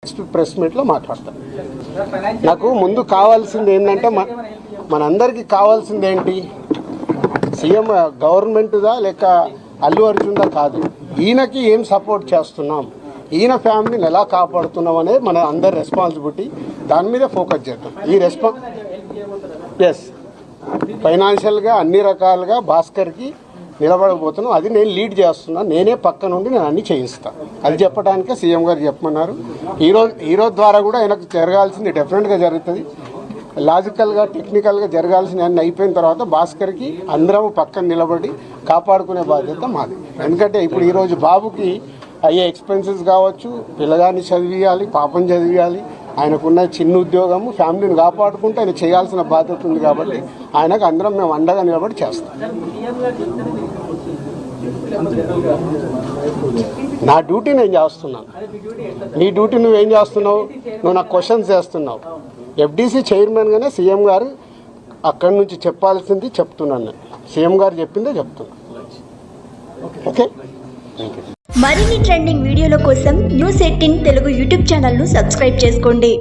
Next press మీట్లో మాట్లాడతాను. నాకు ముందు కావాల్సింది ఏంటంటే మనందరికీ కావాల్సింది ఏంటి, సీఎం గవర్నమెంట్దా లేక అల్లు అర్జున్దా కాదు, ఈయనకి ఏం సపోర్ట్ చేస్తున్నాం, ఈయన ఫ్యామిలీని ఎలా కాపాడుతున్నాం అనేది మన అందరి రెస్పాన్సిబిలిటీ. దాని మీద ఫోకస్ చేద్దాం. ఈ ఎస్ ఫైనాన్షియల్గా అన్ని రకాలుగా భాస్కర్కి నిలబడబోతున్నాం. అది నేను లీడ్ చేస్తున్నాను. నేనే పక్క నుండి నేను అన్ని చేయిస్తాను. అది చెప్పడానికే సీఎం గారు చెప్పమన్నారు. ఈరోజు ద్వారా కూడా ఆయనకు జరగాల్సింది డెఫినెట్గా జరుగుతుంది. లాజికల్గా టెక్నికల్గా జరగాల్సిన అన్ని అయిపోయిన తర్వాత భాస్కర్కి అందరం పక్కన నిలబడి కాపాడుకునే బాధ్యత మాది. ఎందుకంటే ఇప్పుడు ఈరోజు బాబుకి అయ్యే ఎక్స్పెన్సెస్ కావచ్చు, పిల్లగాన్ని చదివియాలి, పాపం చదివియాలి, ఆయనకున్న చిన్న ఉద్యోగము, ఫ్యామిలీని కాపాడుకుంటూ ఆయన చేయాల్సిన బాధ్యత ఉంది. కాబట్టి ఆయనకు అందరం మేము అండగా నిలబడి చేస్తాం. నా డ్యూటీ నేను చేస్తున్నాను. నీ డ్యూటీ నువ్వేం చేస్తున్నావు? నువ్వు నాకు క్వశ్చన్స్ చేస్తున్నావు. ఎఫ్డీసీ చైర్మన్గానే సీఎం గారు అక్కడి నుంచి చెప్పాల్సింది చెప్తున్నాను. నేను సీఎం గారు చెప్పిందే చెప్తున్నాను. ఓకే, మరిన్ని ట్రెండింగ్ వీడియోల కోసం న్యూస్ 18 తెలుగు యూట్యూబ్ ఛానల్ను సబ్స్క్రైబ్ చేసుకోండి.